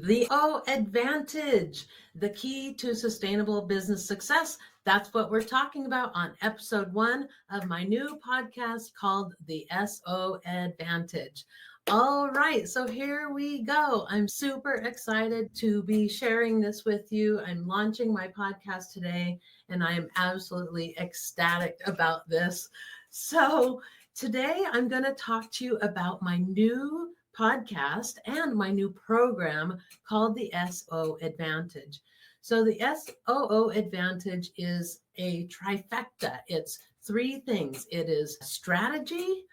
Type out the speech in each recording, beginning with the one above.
The O advantage, the key to sustainable business success. That's what we're talking about on episode 1 of my new podcast called the S.O.O advantage. All right, so here we go. I'm super excited to be sharing this with you. I'm launching my podcast today, and I am absolutely ecstatic about this. So today I'm going to talk to you about my new podcast and my new program called the S.O.O advantage. So the S.O.O advantage is a trifecta. It's 3 things. It is strategy,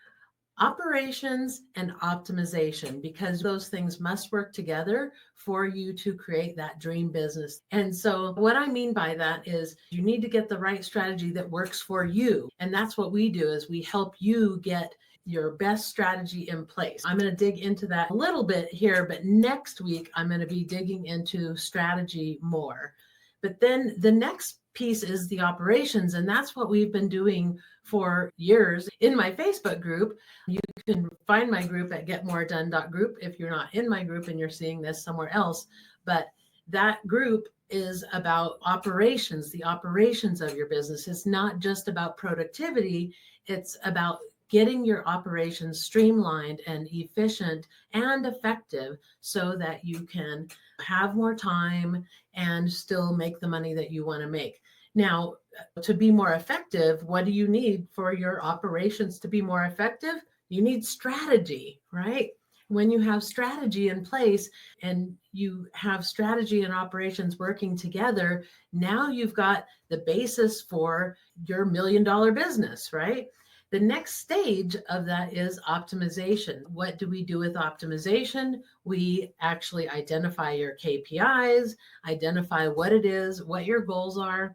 operations, and optimization, because those things must work together for you to create that dream business. And so what I mean by that is you need to get the right strategy that works for you. And that's what we do, is we help you get your best strategy in place. I'm going to dig into that a little bit here, but next week I'm going to be digging into strategy more. But then the next piece is the operations, and that's what we've been doing for years in my Facebook group. You can find my group at getmoredone.group if you're not in my group and you're seeing this somewhere else. But that group is about operations, the operations of your business. It's not just about productivity. It's about getting your operations streamlined and efficient and effective so that you can have more time and still make the money that you want to make. Now, to be more effective, what do you need for your operations to be more effective? You need strategy, right? When you have strategy in place and you have strategy and operations working together, now you've got the basis for your $1 million business, right? The next stage of that is optimization. What do we do with optimization? We actually identify your KPIs, identify what it is, what your goals are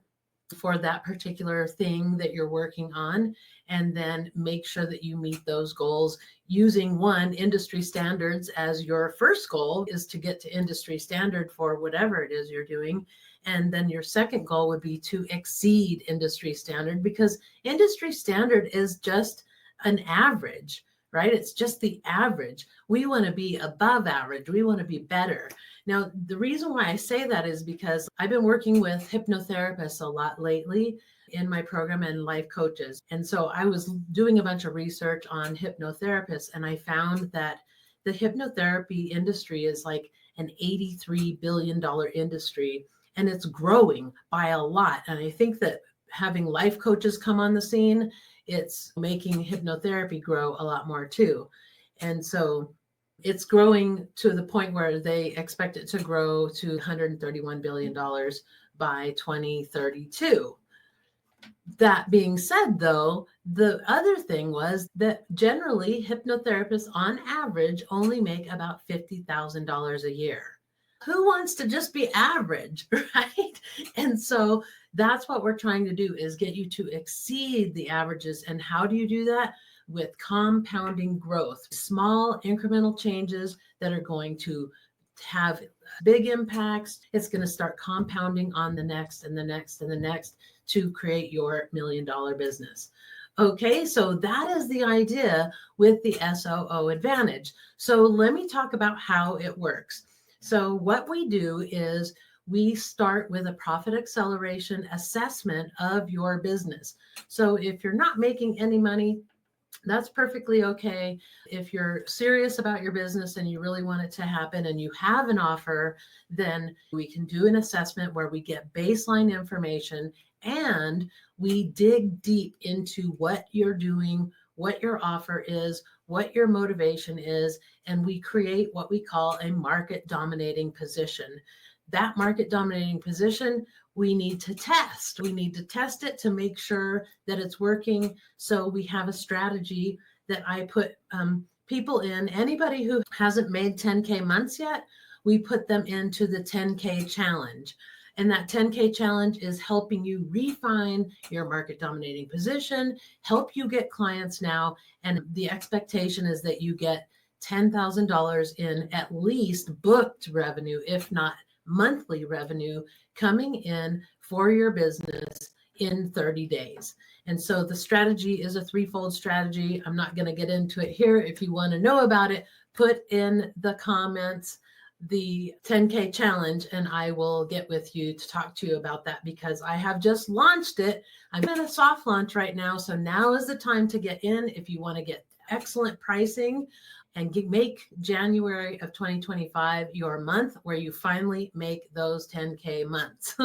for that particular thing that you're working on, and then make sure that you meet those goals using industry standards as your first goal is to get to industry standard for whatever it is you're doing. And then your second goal would be to exceed industry standard, because industry standard is just an average, right? It's just the average. We want to be above average. We want to be better. Now, the reason why I say that is because I've been working with hypnotherapists a lot lately in my program and life coaches. And so I was doing a bunch of research on hypnotherapists, and I found that the hypnotherapy industry is like an $83 billion industry, and it's growing by a lot. And I think that having life coaches come on the scene, it's making hypnotherapy grow a lot more too. And so it's growing to the point where they expect it to grow to $131 billion by 2032. That being said, though, the other thing was that generally hypnotherapists on average only make about $50,000 a year. Who wants to just be average, right? And so that's what we're trying to do, is get you to exceed the averages. And how do you do that? With compounding growth, small incremental changes that are going to have big impacts. It's going to start compounding on the next and the next and the next to create your $1 million business. Okay, so that is the idea with the S.O.O advantage. So let me talk about how it works. So what we do is we start with a profit acceleration assessment of your business. So if you're not making any money, that's perfectly okay. If you're serious about your business and you really want it to happen and you have an offer, then we can do an assessment where we get baseline information and we dig deep into what you're doing, what your offer is, what your motivation is, and we create what we call a market dominating position. That market dominating position, we need to test. We need to test it to make sure that it's working. So we have a strategy that I put people in. Anybody who hasn't made 10K months yet, we put them into the 10K challenge. And that 10K challenge is helping you refine your market dominating position, help you get clients now. And the expectation is that you get $10,000 in at least booked revenue, if not monthly revenue, coming in for your business in 30 days. And so the strategy is a threefold strategy. I'm not going to get into it here. If you want to know about it, put in the comments the 10K challenge, and I will get with you to talk to you about that because I have just launched it. I'm in a soft launch right now. So now is the time to get in if you want to get excellent pricing and make January of 2025 your month where you finally make those 10K months.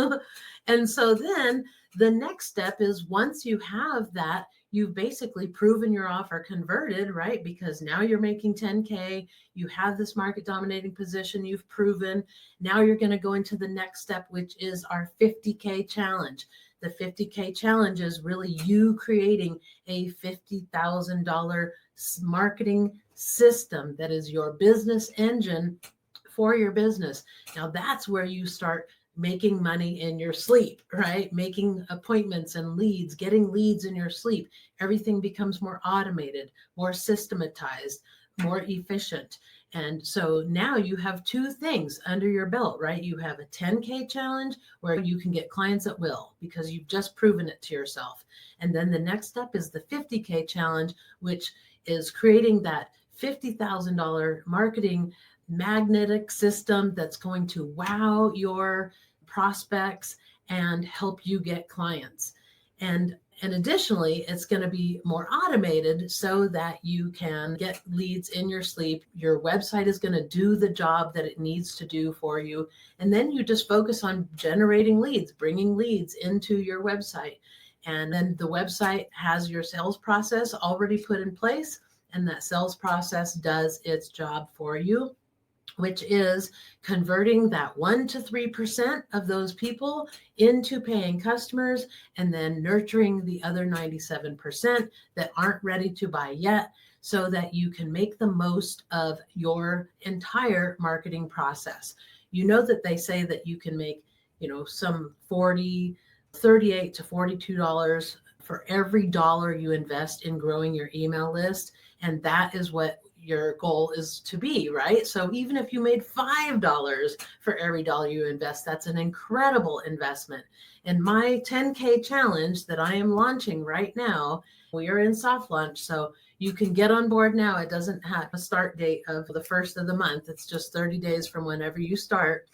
And so then the next step is once you have that, you've basically proven your offer converted, right? Because now you're making 10K, you have this market dominating position, you've proven. Now you're going to go into the next step, which is our 50K challenge. The 50K challenge is really you creating a $50,000 marketing system that is your business engine for your business. Now that's where you start making money in your sleep, right? Making appointments and leads, getting leads in your sleep. Everything becomes more automated, more systematized, more efficient. And so now you have two things under your belt, right? You have a 10K challenge where you can get clients at will because you've just proven it to yourself. And then the next step is the 50K challenge, which is creating that $50,000 marketing magnetic system that's going to wow your prospects and help you get clients. And additionally, it's going to be more automated so that you can get leads in your sleep. Your website is going to do the job that it needs to do for you. And then you just focus on generating leads, bringing leads into your website. And then the website has your sales process already put in place. And that sales process does its job for you, which is converting that 1 to 3% of those people into paying customers and then nurturing the other 97% that aren't ready to buy yet so that you can make the most of your entire marketing process. You know that they say that you can make, some $38 to $42 for every dollar you invest in growing your email list. And that is what your goal is to be, right? So even if you made $5 for every dollar you invest, that's an incredible investment. And my 10K challenge that I am launching right now, we are in soft launch, so you can get on board now. It doesn't have a start date of the first of the month. It's just 30 days from whenever you start.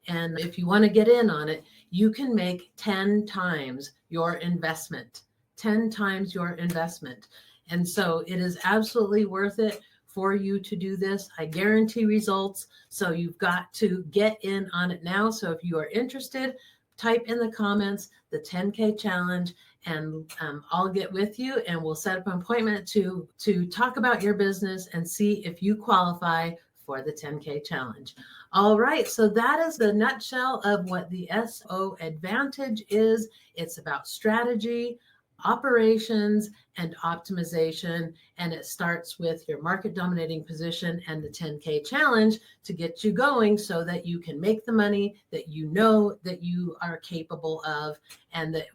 And if you want to get in on it, you can make 10 times your investment, 10 times your investment. And so it is absolutely worth it for you to do this. I guarantee results. So you've got to get in on it now. So if you are interested, type in the comments the 10K challenge, and I'll get with you and we'll set up an appointment to talk about your business and see if you qualify for the 10K challenge. All right, so that is the nutshell of what the S.O.O advantage is. It's about strategy, operations, and optimization. And it starts with your market dominating position and the 10K challenge to get you going so that you can make the money that you know that you are capable of, and that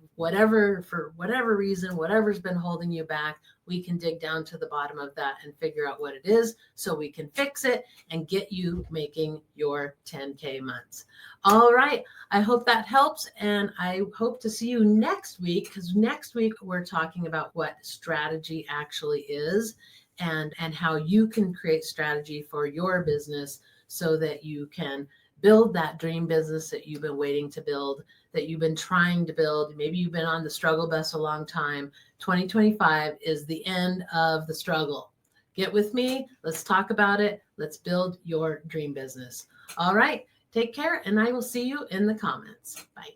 for whatever reason, whatever's been holding you back, we can dig down to the bottom of that and figure out what it is so we can fix it and get you making your 10K months. All right. I hope that helps. And I hope to see you next week, because next week we're talking about what strategy actually is and how you can create strategy for your business so that you can build that dream business that you've been waiting to build, that you've been trying to build. Maybe you've been on the struggle bus a long time. 2025 is the end of the struggle. Get with me. Let's talk about it. Let's build your dream business. All right. Take care, and I will see you in the comments. Bye.